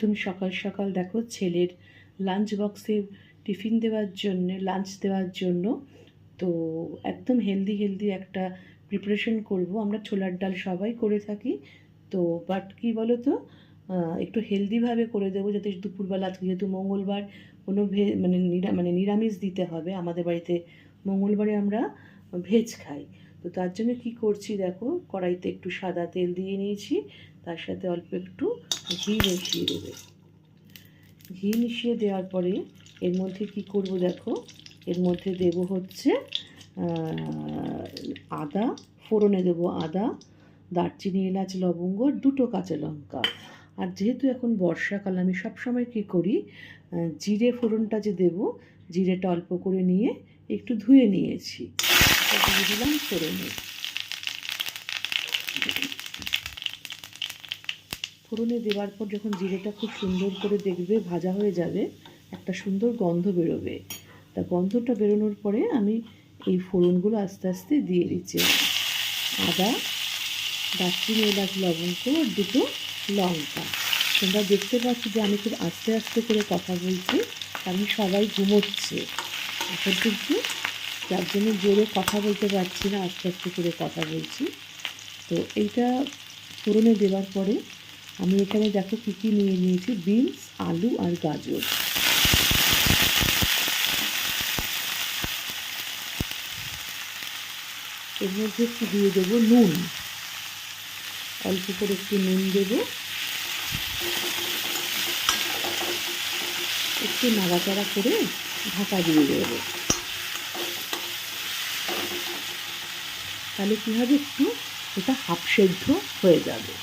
একদম সকাল সকাল দেখো ছেলের লাঞ্চ বক্সে টিফিন দেওয়ার জন্যে, লাঞ্চ দেওয়ার জন্য তো একদম হেলদি একটা প্রিপারেশন করব। আমরা ছোলার ডাল সবাই করে থাকি, তো বাট কী বলো তো, একটু হেলদিভাবে করে দেবো যাতে দুপুরবেলা, যেহেতু মঙ্গলবার, কোনো মানে নিরামিষ দিতে হবে। আমাদের বাড়িতে মঙ্গলবারে আমরা ভেজ খাই। তো তার জন্য কী করছি দেখো, কড়াইতে একটু সাদা তেল দিয়ে নিয়েছি, তার সাথে অল্প একটু ঘি মিশিয়ে দেবে। ঘি মিশিয়ে দেওয়ার পরে এর মধ্যে কি করব দেখো, এর মধ্যে দেব হচ্ছে আদা, ফোড়নে দেবো আদা, দারচিনি, এলাচ, লবঙ্গ, 2টো কাঁচা লঙ্কা। আর যেহেতু এখন বর্ষাকাল, আমি সবসময় কী করি, জিরে ফোড়নটা যে দেবো, জিরেটা অল্প করে নিয়ে একটু ধুয়ে নিয়েছি, দিয়ে দিলাম ফোড়নে। ফোড়নে দেওয়ার পর যখন জিরেটা খুব সুন্দর করে দেখবে ভাজা হয়ে যাবে, একটা সুন্দর গন্ধ বেরোবে। তা গন্ধটা বেরোনোর পরে আমি এই ফোড়নগুলো আস্তে আস্তে দিয়ে দিচ্ছি। আদা, দারচিনি, এলাচ, লবঙ্গ আর 2টো লঙ্কা। তোমরা দেখতে পাচ্ছ যে আমি খুব আস্তে আস্তে করে কথা বলছি, কারণ সবাই ঘুমোচ্ছে এখন, কিন্তু যার জন্য জোরে কথা বলতে পারছি না, আস্তে আস্তে করে কথা বলছি। তো এইটা ফোড়নে দেওয়ার পরে আমি এখানে দেখো কী কী নিয়ে নিয়েছি, বিনস, আলু আর গাজর। এর মধ্যে একটু দিয়ে দেবো নুন, অল্প করে একটু নুন দেবো, একটু নাড়াচাড়া করে ঢাকা দিয়ে দেবো। তাহলে কী হবে, একটু এটা হাফ সেদ্ধ হয়ে যাবে।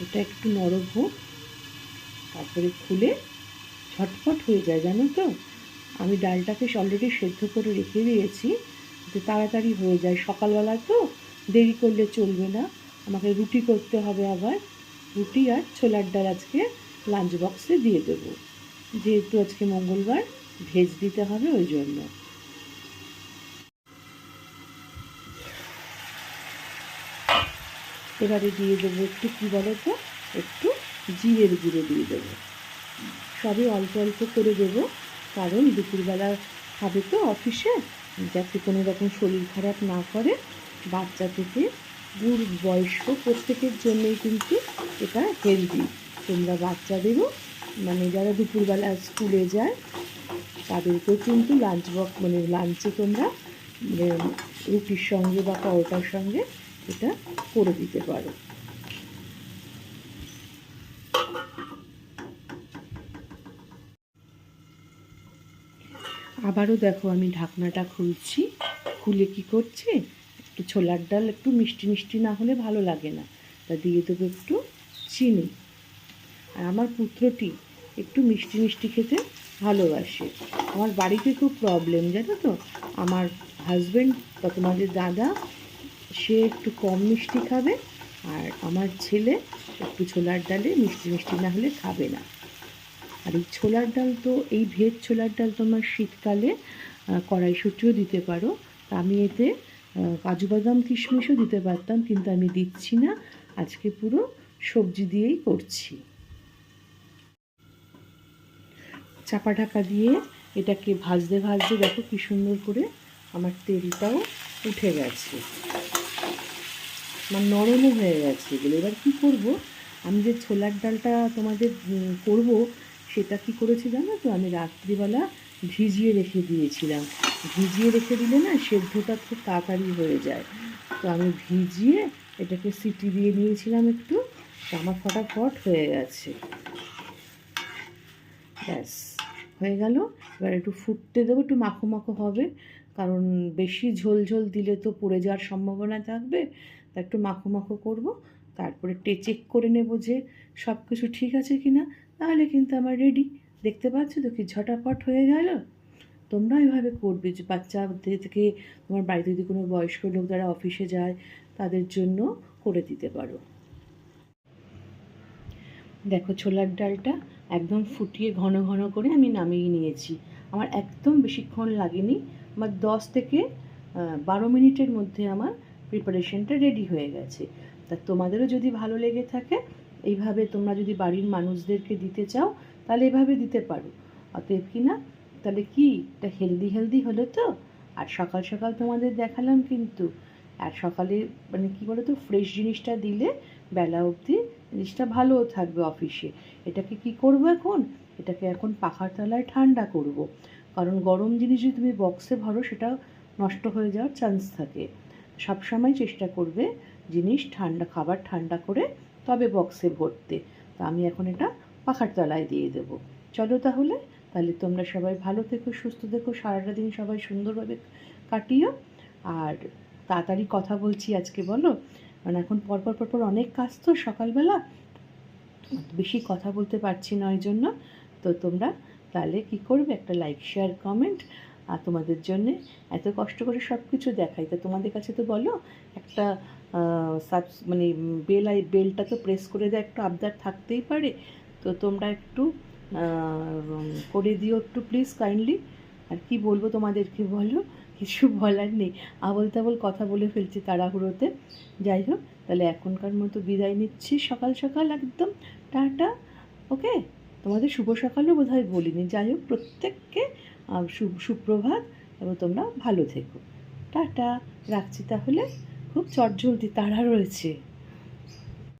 এটা একটু নরম হোক, তারপরে খুলে ঝটপট হয়ে যায়, জানো তো। আমি ডালটাকে অলরেডি সেদ্ধ করে রেখে দিয়েছি, যে তাড়াতাড়ি হয়ে যায়। সকালবেলা তো দেরি করলে চলবে না, আমাকে রুটি করতে হবে আবার। রুটি আর ছোলার ডাল আজকে লাঞ্চ বক্সে দিয়ে দেবো, যেহেতু আজকে মঙ্গলবার, ভেজ দিতে হবে ওই জন্য। এবারে দিয়ে দেবো একটু, কী বলো তো, একটু জিরের গুঁড়ো দিয়ে দেবো। সবই অল্প অল্প করে দেবো, কারণ দুপুরবেলা খাবে তো অফিসে, যাতে কোনো রকম শরীর খারাপ না করে। বাচ্চা থেকে বুড়ো বয়স্ক প্রত্যেকের জন্যই কিন্তু এটা হেলদি। তোমরা বাচ্চাদেরও, মানে যারা দুপুরবেলা স্কুলে যায়, তাদেরকেও কিন্তু লাঞ্চে তোমরা রুটির সঙ্গে বা পরোটার সঙ্গে এটা করে দিতে পারো। আবারও দেখো আমি ঢাকনাটা খুলছি, খুলে কি করছি, একটু ছোলার ডাল একটু মিষ্টি মিষ্টি না হলে ভালো লাগে না, তা দিয়ে দেবো একটু চিনি। আর আমার পুত্রটি একটু মিষ্টি মিষ্টি খেতে ভালোবাসে। আমার বাড়িতে খুব প্রবলেম, জানো তো, আমার হাজব্যান্ড বা তোমাদের দাদা, সে একটু কম মিষ্টি খাবে, আর আমার ছেলে একটু ছোলার ডালে মিষ্টি মিষ্টি না হলে খাবে না। আর এই ছোলার ডাল তো, এই ভেজ ছোলার ডাল তোমার শীতকালে কড়াইশুঁটিও দিতে পারো। তা আমি এতে কাজু বাদাম কিশমিশও দিতে পারতাম, কিন্তু আমি দিচ্ছি না, আজকে পুরো সবজি দিয়েই করছি। চাপা ঢাকা দিয়ে এটাকে ভাজতে ভাজতে দেখো কী সুন্দর করে আমার তেলটাও উঠে গেছে, আমার নরমও হয়ে গেছে এগুলো। এবার কী করব, আমি যে ছোলার ডালটা তোমাদের করব, সেটা কি করেছি জানো তো, আমি রাত্রিবেলা ভিজিয়ে রেখে দিয়েছিলাম। ভিজিয়ে রেখে দিলে না সেদ্ধটা খুব তাড়াতাড়ি হয়ে যায়। তো আমি ভিজিয়ে এটাকে সিটি দিয়ে নিয়েছিলাম একটু, আমার ফটাফট হয়ে গেছে। ব্যাস হয়ে গেল। এবার একটু ফুটতে দেবো, একটু মাখো মাখো হবে, কারণ বেশি ঝোল ঝোল দিলে তো পড়ে যাওয়ার সম্ভাবনা থাকবে। তা একটু মাখো মাখো করবো, তারপরে চেক করে নেব যে সব কিছু ঠিক আছে কি না, তাহলে কিন্তু আমার রেডি। দেখতে পাচ্ছ তো কি ঝটাপট হয়ে গেল। তোমরা এভাবে করবে, যে বাচ্চাদের থেকে তোমার বাড়িতে যদি কোনো বয়স্ক লোক যারা অফিসে যায়, তাদের জন্য করে দিতে পারো। দেখো ছোলার ডালটা একদম ফুটিয়ে ঘন ঘন করে আমি নামিয়ে নিয়েছি। আমার একদম বেশিক্ষণ লাগেনি, আমার 10 থেকে 12 মিনিটের মধ্যে আমার প্রিপারেশনটা রেডি হয়ে গেছে। তা তোমাদেরও যদি ভালো লেগে থাকে, এইভাবে তোমরা যদি বাড়ির মানুষদেরকে দিতে চাও তাহলে এভাবে দিতে পারো। অতএব কি না, তাহলে কি এটা হেলদি হেলদি হলো তো। আর সকাল সকাল তোমাদের দেখালাম কিন্তু। আর সকালে মানে কী বলো তো, ফ্রেশ জিনিসটা দিলে বেলা অবধি জিনিসটা ভালোও থাকবে অফিসে। এটাকে কি করব এখন, এটাকে এখন পাখার তলায় ঠান্ডা করব। কারণ গরম জিনিস যদি তুমি বক্সে ভরো সেটা নষ্ট হয়ে যাওয়ার চান্স থাকে। সবসময় চেষ্টা করবে জিনিস ঠান্ডা, খাবার ঠান্ডা করে তবে বক্সে ভরতে। তো আমি এখন এটা পাখার তলায় দিয়ে দেবো। চলো তাহলে, তাহলে তোমরা সবাই ভালো থেকো, সুস্থ থেকো, সারাটা দিন সবাই সুন্দরভাবে কাটিও। আর তাড়াতাড়ি কথা বলছি আজকে, বলো, কারণ এখন পরপর অনেক কাজ তো সকালবেলা, বেশি কথা বলতে পারছি না ওই জন্য। তো তোমরা তাহলে কি করবে, একটা লাইক শেয়ার কমেন্ট। আর তোমাদের জন্যে এত কষ্ট করে সব কিছু দেখাই, তা তোমাদের কাছে তো বলো একটা মানে বেলটা তো প্রেস করে দেয়, একটু আবদার থাকতেই পারে। তো তোমরা একটু করে দিও একটু প্লিজ কাইন্ডলি। আর কি বলবো তোমাদেরকে বলো, কিছু বলার নেই, আবল তাবল কথা বলে ফেলছি তাড়াহুড়োতে। যাই হোক, তাহলে এখনকার মতো বিদায় নিচ্ছি সকাল সকাল একদম। টাটা। ওকে, তোমাদের শুভ সকালও বোধহয় বলিনি। যাই হোক, প্রত্যেককে সুপ্রভাত, এবং তোমরা ভালো থেকো। টাটা, রাখছি তাহলে, খুব চটজলদি তাড়া রয়েছে।